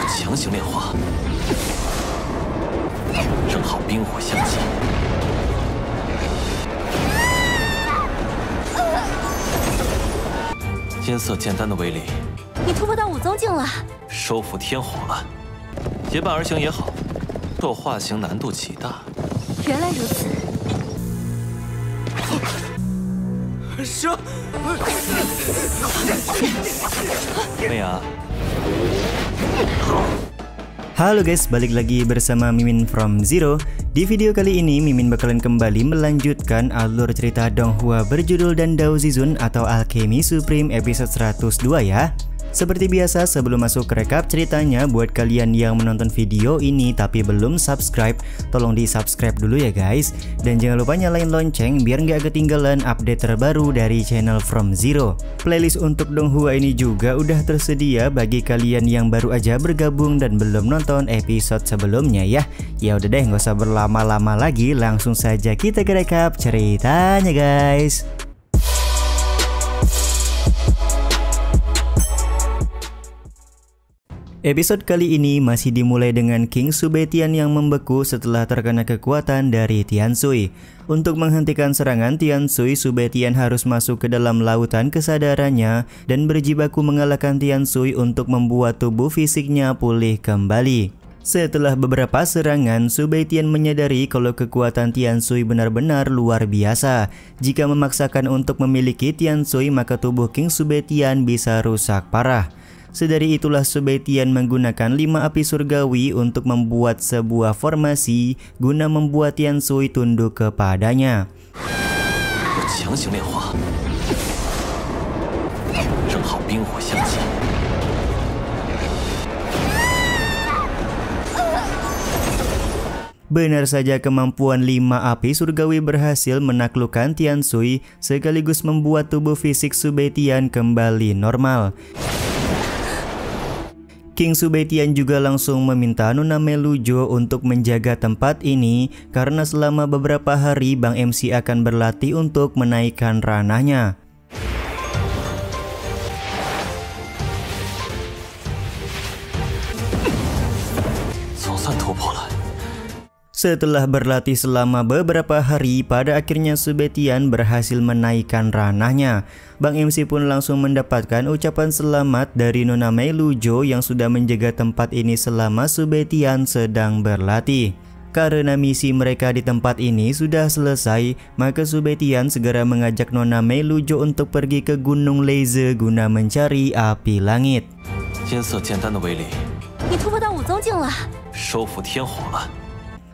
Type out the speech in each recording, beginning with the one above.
强行炼化，正好冰火相济。金色剑丹的威力，你突破到5宗境了，收服天火了。结伴而行也好，若化形难度极大。原来如此。蛇，妹啊！ Halo guys, balik lagi bersama Mimin from Zero. Di video kali ini Mimin bakalan kembali melanjutkan alur cerita Donghua berjudul Dandao Zizun atau Alchemy Supreme episode 102 ya. Seperti biasa, sebelum masuk ke recap ceritanya, buat kalian yang menonton video ini tapi belum subscribe, tolong di subscribe dulu ya guys. Dan jangan lupa nyalain lonceng biar nggak ketinggalan update terbaru dari channel From Zero. Playlist untuk Donghua ini juga udah tersedia bagi kalian yang baru aja bergabung dan belum nonton episode sebelumnya ya. Ya udah deh, nggak usah berlama-lama lagi, langsung saja kita ke recap ceritanya guys. Episode kali ini masih dimulai dengan King Subetian yang membeku setelah terkena kekuatan dari Tiansui. Untuk menghentikan serangan Tiansui, Subetian harus masuk ke dalam lautan kesadarannya dan berjibaku mengalahkan Tiansui untuk membuat tubuh fisiknya pulih kembali. Setelah beberapa serangan, Subetian menyadari kalau kekuatan Tiansui benar-benar luar biasa. Jika memaksakan untuk memiliki Tiansui, maka tubuh King Subetian bisa rusak parah. Sedari itulah Subetian menggunakan 5 api surgawi untuk membuat sebuah formasi guna membuat Tiansui tunduk kepadanya. Benar saja, kemampuan 5 api surgawi berhasil menaklukkan Tiansui sekaligus membuat tubuh fisik Subetian kembali normal. King Subetian juga langsung meminta Nona Melujo untuk menjaga tempat ini karena selama beberapa hari Bang MC akan berlatih untuk menaikkan ranahnya. Setelah berlatih selama beberapa hari, pada akhirnya Subetian berhasil menaikkan ranahnya. Bang MC pun langsung mendapatkan ucapan selamat dari Nona Melujo yang sudah menjaga tempat ini selama Subetian sedang berlatih. Karena misi mereka di tempat ini sudah selesai, maka Subetian segera mengajak Nona Melujo untuk pergi ke Gunung Leize guna mencari api langit.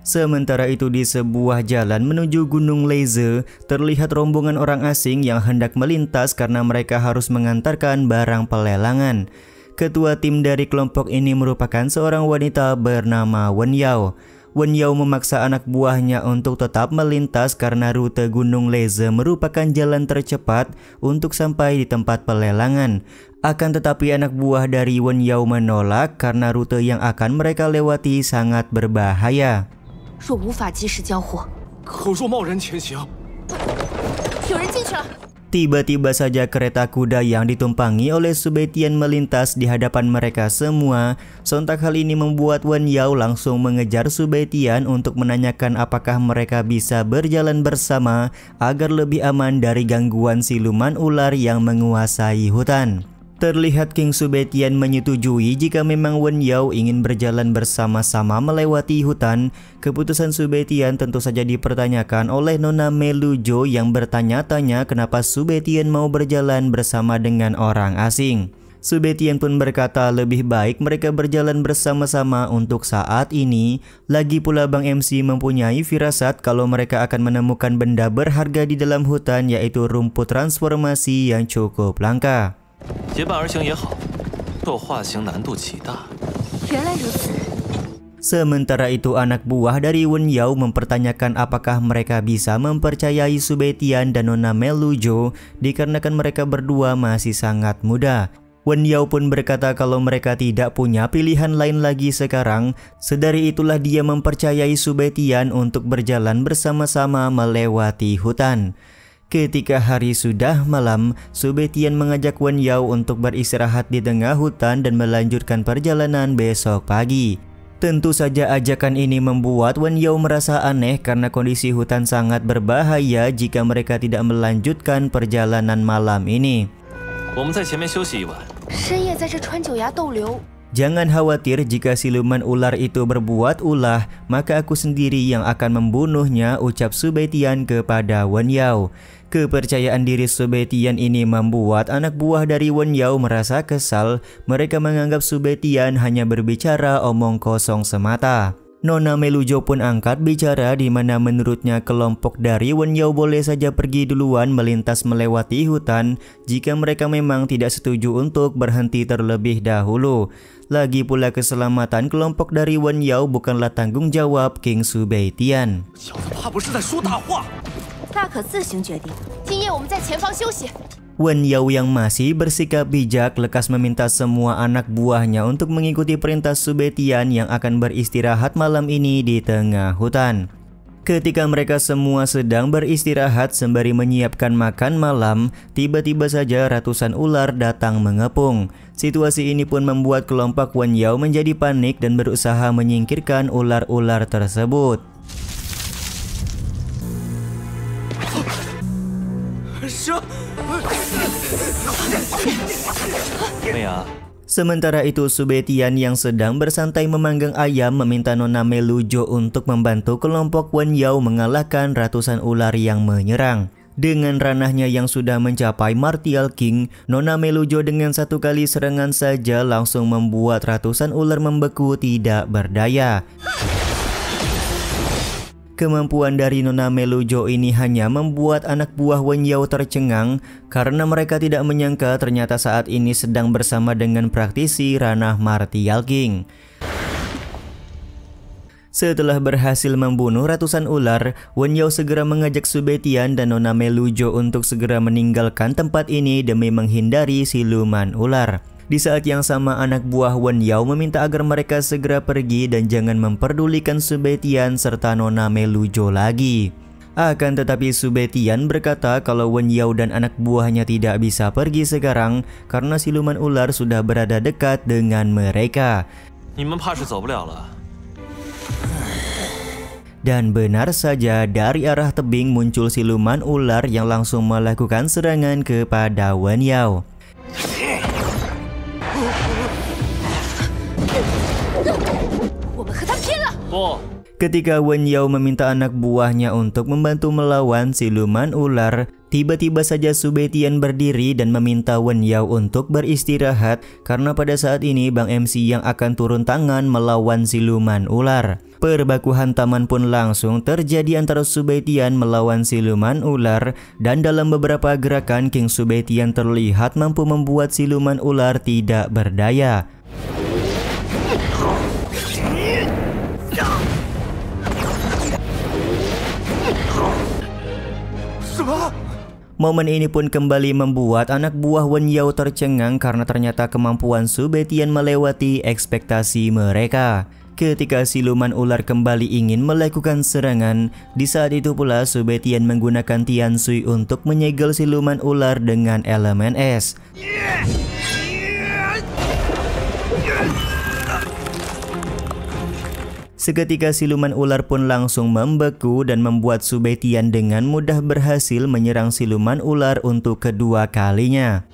Sementara itu di sebuah jalan menuju Gunung Leize, terlihat rombongan orang asing yang hendak melintas karena mereka harus mengantarkan barang pelelangan. Ketua tim dari kelompok ini merupakan seorang wanita bernama Wen Yao. Wen Yao memaksa anak buahnya untuk tetap melintas karena rute Gunung Leize merupakan jalan tercepat untuk sampai di tempat pelelangan. Akan tetapi anak buah dari Wen Yao menolak karena rute yang akan mereka lewati sangat berbahaya. Tiba-tiba saja kereta kuda yang ditumpangi oleh Subetian melintas di hadapan mereka semua. Sontak hal ini membuat Wen Yao langsung mengejar Subetian untuk menanyakan apakah mereka bisa berjalan bersama agar lebih aman dari gangguan siluman ular yang menguasai hutan. Terlihat King Subetian menyetujui jika memang Wen Yao ingin berjalan bersama-sama melewati hutan. Keputusan Subetian tentu saja dipertanyakan oleh Nona Melujo yang bertanya-tanya kenapa Subetian mau berjalan bersama dengan orang asing. Subetian pun berkata lebih baik mereka berjalan bersama-sama untuk saat ini. Lagi pula Bang MC mempunyai firasat kalau mereka akan menemukan benda berharga di dalam hutan, yaitu rumput transformasi yang cukup langka. Sementara itu anak buah dari Wen Yao mempertanyakan apakah mereka bisa mempercayai Subetian dan Nona Melujo dikarenakan mereka berdua masih sangat muda. Wen Yao pun berkata kalau mereka tidak punya pilihan lain lagi sekarang. Sedari itulah dia mempercayai Subetian untuk berjalan bersama-sama melewati hutan. Ketika hari sudah malam, Subetian mengajak Wen Yao untuk beristirahat di tengah hutan dan melanjutkan perjalanan besok pagi. Tentu saja ajakan ini membuat Wen Yao merasa aneh karena kondisi hutan sangat berbahaya jika mereka tidak melanjutkan perjalanan malam ini. Jangan khawatir jika siluman ular itu berbuat ulah, maka aku sendiri yang akan membunuhnya, ucap Subetian kepada Wen Yao. Kepercayaan diri Subetian ini membuat anak buah dari Wen Yao merasa kesal. Mereka menganggap Subetian hanya berbicara omong kosong semata. Nona Melujo pun angkat bicara di mana menurutnya kelompok dari Wen Yao boleh saja pergi duluan melintas melewati hutan jika mereka memang tidak setuju untuk berhenti terlebih dahulu. Lagi pula keselamatan kelompok dari Wen Yao bukanlah tanggung jawab King Subetian. Wen Yao yang masih bersikap bijak lekas meminta semua anak buahnya untuk mengikuti perintah Subetian yang akan beristirahat malam ini di tengah hutan. Ketika mereka semua sedang beristirahat sembari menyiapkan makan malam, tiba-tiba saja ratusan ular datang mengepung. Situasi ini pun membuat kelompok Wen Yao menjadi panik dan berusaha menyingkirkan ular-ular tersebut. Sementara itu Subetian yang sedang bersantai memanggang ayam meminta Nona Melujo untuk membantu kelompok Wen Yao mengalahkan ratusan ular yang menyerang. Dengan ranahnya yang sudah mencapai Martial King, Nona Melujo dengan satu kali serangan saja langsung membuat ratusan ular membeku tidak berdaya. Kemampuan dari Nona Melujo ini hanya membuat anak buah Wen Yao tercengang karena mereka tidak menyangka ternyata saat ini sedang bersama dengan praktisi ranah Martial King. Setelah berhasil membunuh ratusan ular, Wen Yao segera mengajak Subetian dan Nona Melujo untuk segera meninggalkan tempat ini demi menghindari siluman ular. Di saat yang sama anak buah Wen Yao meminta agar mereka segera pergi dan jangan memperdulikan Subetian serta Nona Melujo lagi. Akan tetapi Subetian berkata kalau Wen Yao dan anak buahnya tidak bisa pergi sekarang karena siluman ular sudah berada dekat dengan mereka. Dan benar saja dari arah tebing muncul siluman ular yang langsung melakukan serangan kepada Wen Yao. Ketika Wen Yao meminta anak buahnya untuk membantu melawan siluman ular, tiba-tiba saja Subetian berdiri dan meminta Wen Yao untuk beristirahat karena pada saat ini Bang MC yang akan turun tangan melawan siluman ular. Perbaku hantaman pun langsung terjadi antara Subetian melawan siluman ular dan dalam beberapa gerakan King Subetian terlihat mampu membuat siluman ular tidak berdaya. Momen ini pun kembali membuat anak buah Wen Yao tercengang karena ternyata kemampuan Subetian melewati ekspektasi mereka. Ketika siluman ular kembali ingin melakukan serangan, di saat itu pula Subetian menggunakan Tian Sui untuk menyegel siluman ular dengan elemen es. Seketika siluman ular pun langsung membeku dan membuat Subetian dengan mudah berhasil menyerang siluman ular untuk kedua kalinya.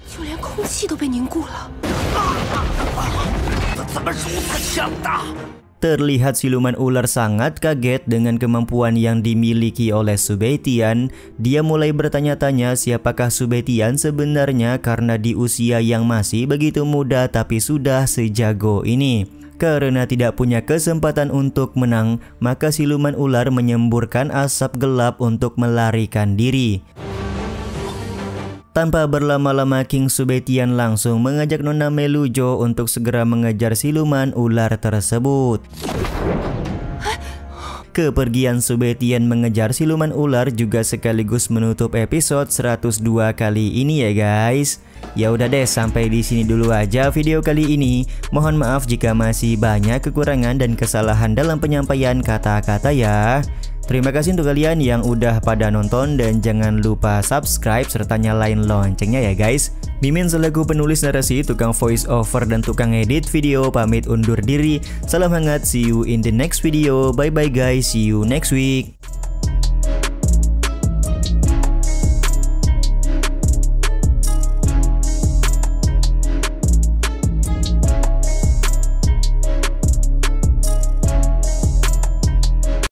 Terlihat siluman ular sangat kaget dengan kemampuan yang dimiliki oleh Subetian. Dia mulai bertanya-tanya siapakah Subetian sebenarnya karena di usia yang masih begitu muda tapi sudah sejago ini. Karena tidak punya kesempatan untuk menang, maka siluman ular menyemburkan asap gelap untuk melarikan diri. Tanpa berlama-lama King Subetian langsung mengajak Nona Melujo untuk segera mengejar siluman ular tersebut. Kepergian Subetian mengejar siluman ular juga sekaligus menutup episode 102 kali ini ya guys. Ya udah deh, sampai di sini dulu aja video kali ini. Mohon maaf jika masih banyak kekurangan dan kesalahan dalam penyampaian kata-kata ya. Terima kasih untuk kalian yang udah pada nonton dan jangan lupa subscribe serta nyalain loncengnya ya guys. Mimin selaku penulis narasi, tukang voice over dan tukang edit video pamit undur diri. Salam hangat, see you in the next video. Bye bye guys, see you next week.